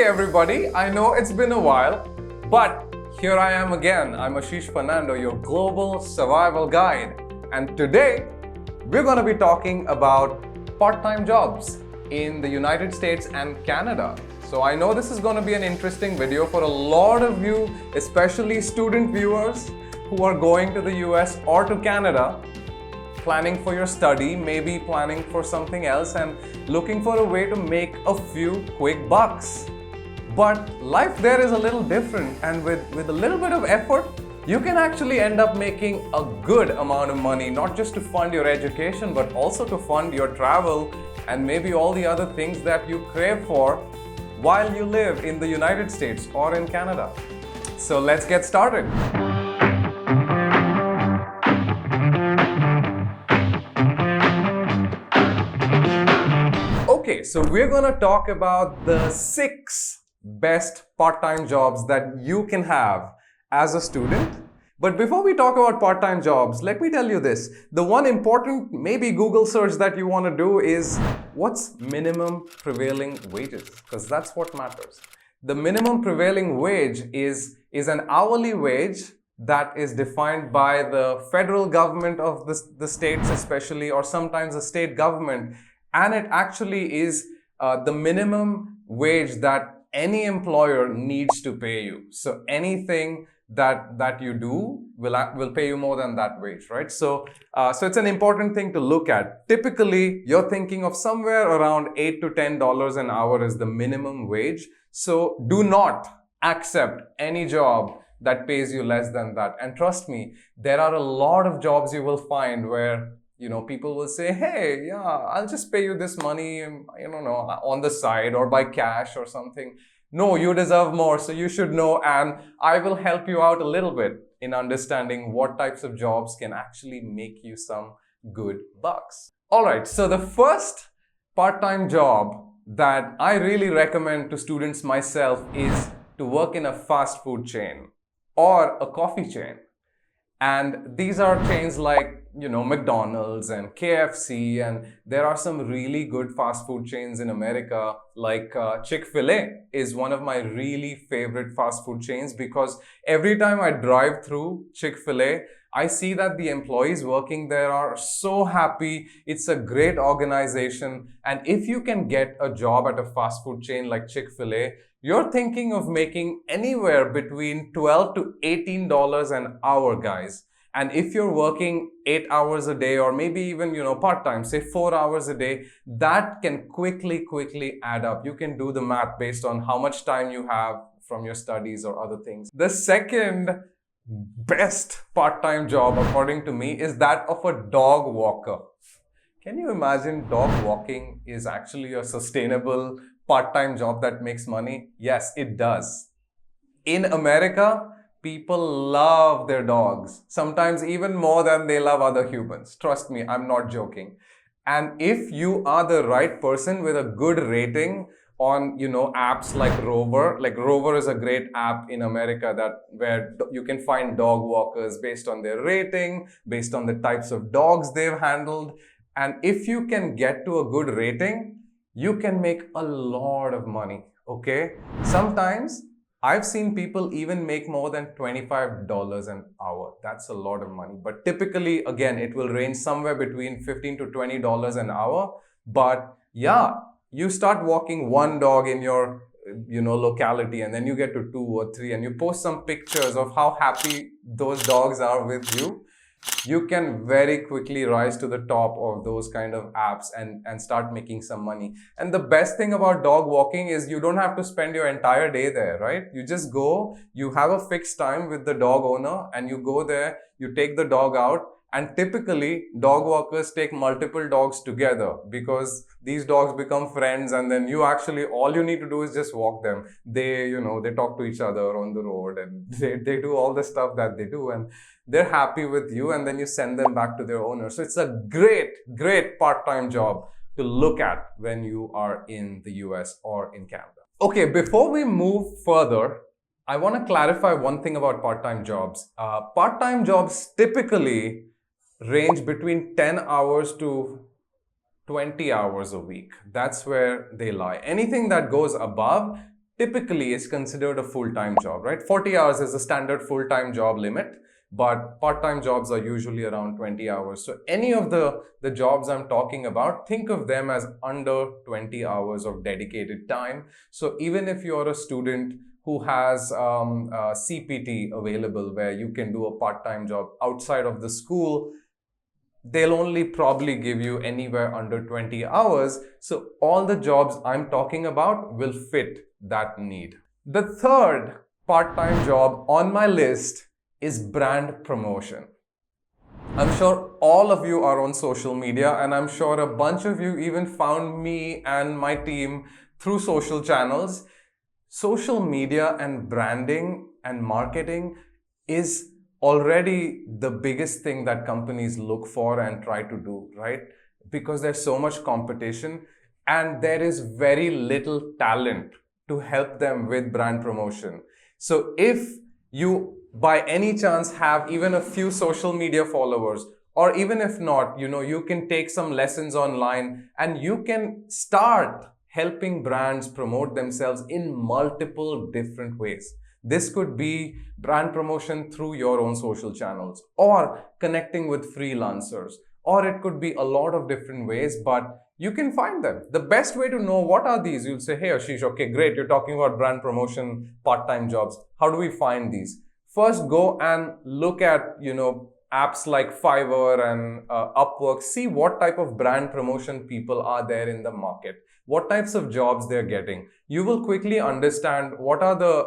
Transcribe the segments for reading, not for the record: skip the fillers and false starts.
everybody, I know it's been a while, but here I am again. I'm Ashish Fernando, your global survival guide. And today, we're going to be talking about part-time jobs in the United States and Canada. So I know this is going to be an interesting video for a lot of you, especially student viewers who are going to the US or to Canada, planning for your study, maybe planning for something else and looking for a way to make a few quick bucks. But life there is a little different, and with a little bit of effort, you can actually end up making a good amount of money, not just to fund your education, but also to fund your travel and maybe all the other things that you crave for while you live in the United States or in Canada. So let's get started. Okay, so we're going to talk about the 6 best part-time jobs that you can have as a student. But before we talk about part-time jobs, let me tell you this. The one important maybe Google search that you want to do is what's minimum prevailing wages? Because that's what matters. The minimum prevailing wage is an hourly wage that is defined by the federal government of the states especially, or sometimes the state government. And it actually is the minimum wage that any employer needs to pay you. So anything that you do will pay you more than that wage, right? So it's an important thing to look at. Typically, you're thinking of somewhere around $8 to $10 an hour is the minimum wage. So do not accept any job that pays you less than that. And trust me, there are a lot of jobs you will find where people will say, hey, yeah, I'll just pay you this money, on the side or by cash or something. No, you deserve more, so you should know, and I will help you out a little bit in understanding what types of jobs can actually make you some good bucks. All right, so the first part-time job that I really recommend to students myself is to work in a fast food chain or a coffee chain. And these are chains like McDonald's and KFC, and there are some really good fast food chains in America, like Chick-fil-A is one of my really favorite fast food chains, because every time I drive through Chick-fil-A, I see that the employees working there are so happy. It's a great organization. And if you can get a job at a fast food chain like Chick-fil-A, you're thinking of making anywhere between $12 to $18 an hour, guys. And if you're working 8 hours a day, or maybe even, part-time, say 4 hours a day, that can quickly add up. You can do the math based on how much time you have from your studies or other things. The second best part-time job, according to me, is that of a dog walker. Can you imagine dog walking is actually a sustainable part-time job that makes money? Yes, it does. In America, people love their dogs, sometimes even more than they love other humans. Trust me, I'm not joking. And if you are the right person with a good rating on, apps like Rover is a great app in America where you can find dog walkers based on their rating, based on the types of dogs they've handled. And if you can get to a good rating, you can make a lot of money, okay? Sometimes I've seen people even make more than $25 an hour. That's a lot of money. But typically, again, it will range somewhere between $15 to $20 an hour. But yeah, you start walking one dog in your locality, and then you get to 2 or 3, and you post some pictures of how happy those dogs are with you. You can very quickly rise to the top of those kind of apps and start making some money. And the best thing about dog walking is you don't have to spend your entire day there, right? You just go, you have a fixed time with the dog owner, and you go there, you take the dog out. And typically, dog walkers take multiple dogs together because these dogs become friends, and then all you need to do is just walk them. They talk to each other on the road, and they do all the stuff that they do, and they're happy with you, and then you send them back to their owner. So it's a great part-time job to look at when you are in the US or in Canada. Okay, before we move further, I want to clarify one thing about part-time jobs. Part-time jobs typically range between 10 hours to 20 hours a week. That's where they lie. Anything that goes above typically is considered a full-time job, right? 40 hours is the standard full-time job limit, but part-time jobs are usually around 20 hours. So any of the jobs I'm talking about, think of them as under 20 hours of dedicated time. So even if you're a student who has CPT available where you can do a part-time job outside of the school, they'll only probably give you anywhere under 20 hours. So all the jobs I'm talking about will fit that need. The third part-time job on my list is brand promotion. I'm sure all of you are on social media, and I'm sure a bunch of you even found me and my team through social channels. Social media and branding and marketing is already the biggest thing that companies look for and try to do, right? Because there's so much competition and there is very little talent to help them with brand promotion. So if you by any chance have even a few social media followers, or even if not, you can take some lessons online and you can start helping brands promote themselves in multiple different ways. This could be brand promotion through your own social channels, or connecting with freelancers, or it could be a lot of different ways, but you can find them. The best way to know what are these, you'll say, hey Ashish, okay, great, you're talking about brand promotion, part-time jobs. How do we find these? First, go and look at, apps like Fiverr and Upwork. See what type of brand promotion people are there in the market, what types of jobs they're getting. You will quickly understand what are the,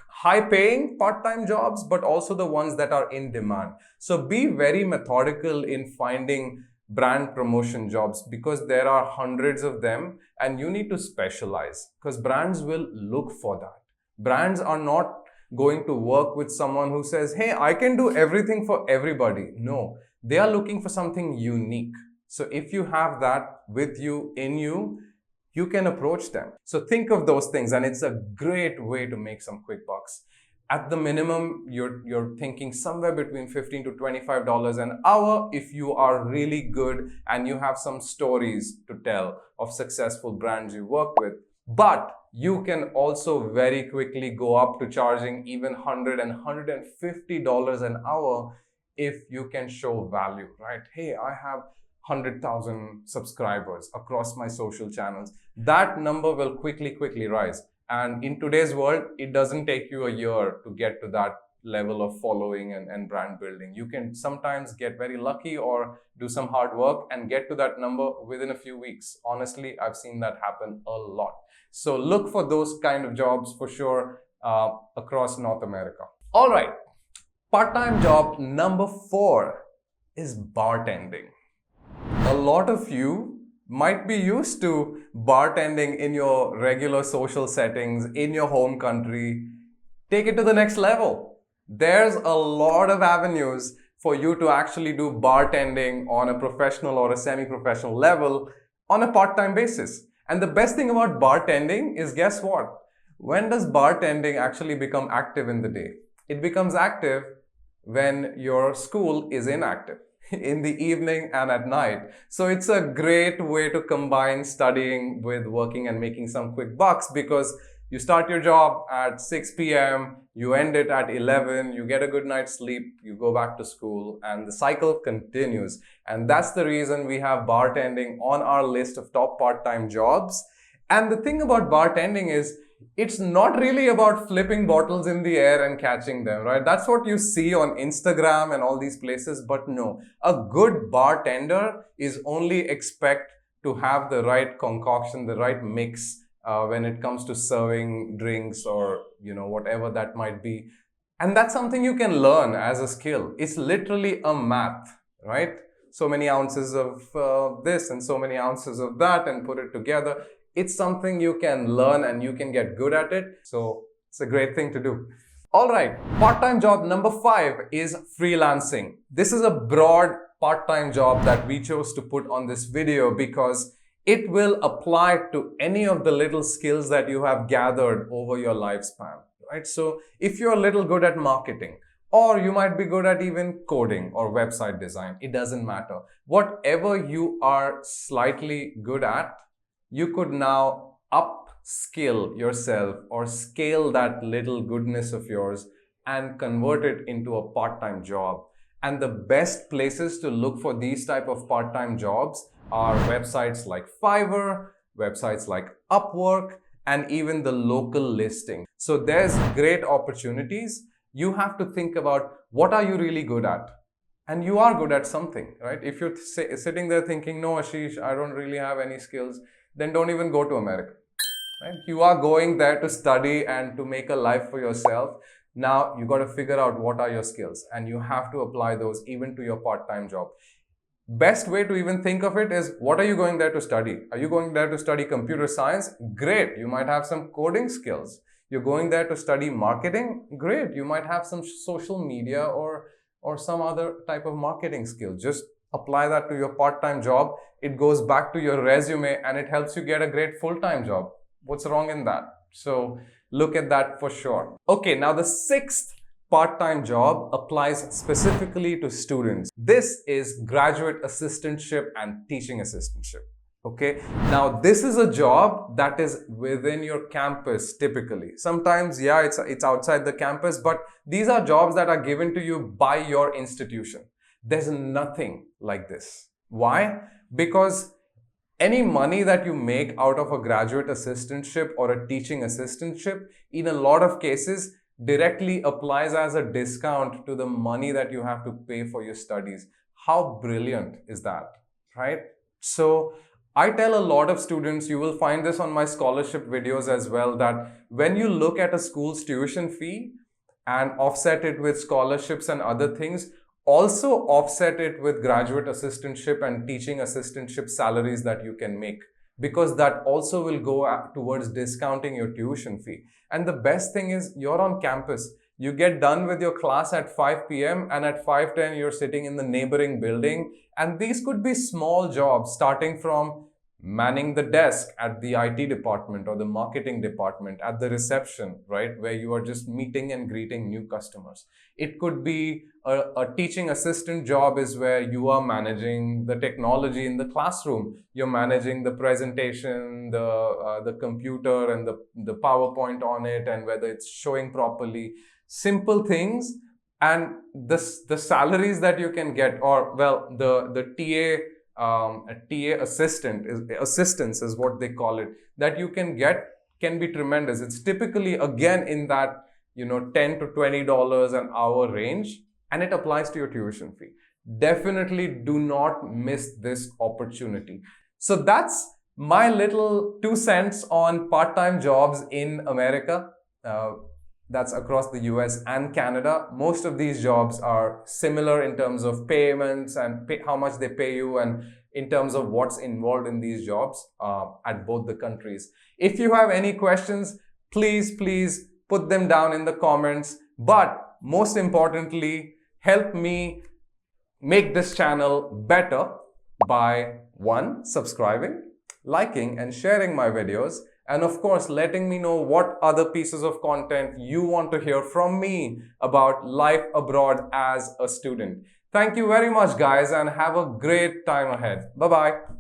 high paying part-time jobs, but also the ones that are in demand. So be very methodical in finding brand promotion jobs, because there are hundreds of them and you need to specialize, because brands will look for that. Brands are not going to work with someone who says, hey, I can do everything for everybody. No, they are looking for something unique. So if you have that with you, in you, you can approach them. So think of those things, and it's a great way to make some quick bucks. At the minimum, you're thinking somewhere between $15 to $25 an hour if you are really good and you have some stories to tell of successful brands you work with. But you can also very quickly go up to charging even $100 and $150 an hour if you can show value, right? Hey, I have 100,000 subscribers across my social channels. That number will quickly rise. And in today's world, it doesn't take you a year to get to that level of following and brand building. You can sometimes get very lucky or do some hard work and get to that number within a few weeks. Honestly, I've seen that happen a lot. So look for those kind of jobs for sure across North America. All right, part-time job number 4 is bartending. A lot of you might be used to bartending in your regular social settings, in your home country. Take it to the next level. There's a lot of avenues for you to actually do bartending on a professional or a semi-professional level on a part-time basis. And the best thing about bartending is, guess what? When does bartending actually become active in the day? It becomes active when your school is inactive, in the evening and at night. So it's a great way to combine studying with working and making some quick bucks, because you start your job at 6 p.m., you end it at 11, you get a good night's sleep, you go back to school, and the cycle continues. And that's the reason we have bartending on our list of top part-time jobs. And the thing about bartending is, it's not really about flipping bottles in the air and catching them, right? That's what you see on Instagram and all these places. But no, a good bartender is only expect to have the right concoction, the right mix when it comes to serving drinks or, whatever that might be. And that's something you can learn as a skill. It's literally a math, right? So many ounces of this and so many ounces of that, and put it together. It's something you can learn and you can get good at it. So it's a great thing to do. All right, part-time job number 5 is freelancing. This is a broad part-time job that we chose to put on this video because it will apply to any of the little skills that you have gathered over your lifespan, right? So if you're a little good at marketing, or you might be good at even coding or website design, it doesn't matter. Whatever you are slightly good at, you could now upskill yourself or scale that little goodness of yours and convert it into a part-time job. And the best places to look for these type of part-time jobs are websites like Fiverr, websites like Upwork, and even the local listing. So there's great opportunities. You have to think about what are you really good at? And you are good at something, right? If you're sitting there thinking, no, Ashish, I don't really have any skills, then don't even go to America, right? You are going there to study and to make a life for yourself. Now you got to figure out what are your skills and you have to apply those even to your part-time job. Best way to even think of it is, what are you going there to study? Are you going there to study computer science? Great, you might have some coding skills. You're going there to study marketing? Great, you might have some social media or some other type of marketing skill. Just apply that to your part-time job. It goes back to your resume and it helps you get a great full-time job. What's wrong in that? So look at that for sure. Okay, now the sixth part-time job applies specifically to students. This is graduate assistantship and teaching assistantship. Okay, now this is a job that is within your campus typically. Sometimes, yeah, it's outside the campus, but these are jobs that are given to you by your institution. There's nothing like this. Why? Because any money that you make out of a graduate assistantship or a teaching assistantship, in a lot of cases, directly applies as a discount to the money that you have to pay for your studies. How brilliant is that, right? So I tell a lot of students, you will find this on my scholarship videos as well, that when you look at a school's tuition fee and offset it with scholarships and other things, also offset it with graduate assistantship and teaching assistantship salaries that you can make, because that also will go towards discounting your tuition fee. And the best thing is, you're on campus. You get done with your class at 5 p.m. and at 5:10 you're sitting in the neighboring building. And these could be small jobs starting from manning the desk at the IT department or the marketing department, at the reception, right, where you are just meeting and greeting new customers. It could be a teaching assistant job is where you are managing the technology in the classroom. You're managing the presentation, the computer and the PowerPoint on it, and whether it's showing properly. Simple things. And the salaries that you can get, or well, the TA assistance is what they call it, that you can get can be tremendous. It's typically again in that $10 to $20 an hour range, and it applies to your tuition fee. Definitely do not miss this opportunity. So that's my little 2 cents on part-time jobs in America. That's across the US and Canada. Most of these jobs are similar in terms of payments and how much they pay you, and in terms of what's involved in these jobs at both the countries. If you have any questions, please put them down in the comments. But most importantly, help me make this channel better by 1, subscribing, liking and sharing my videos, and of course, letting me know what other pieces of content you want to hear from me about life abroad as a student. Thank you very much, guys, and have a great time ahead. Bye-bye.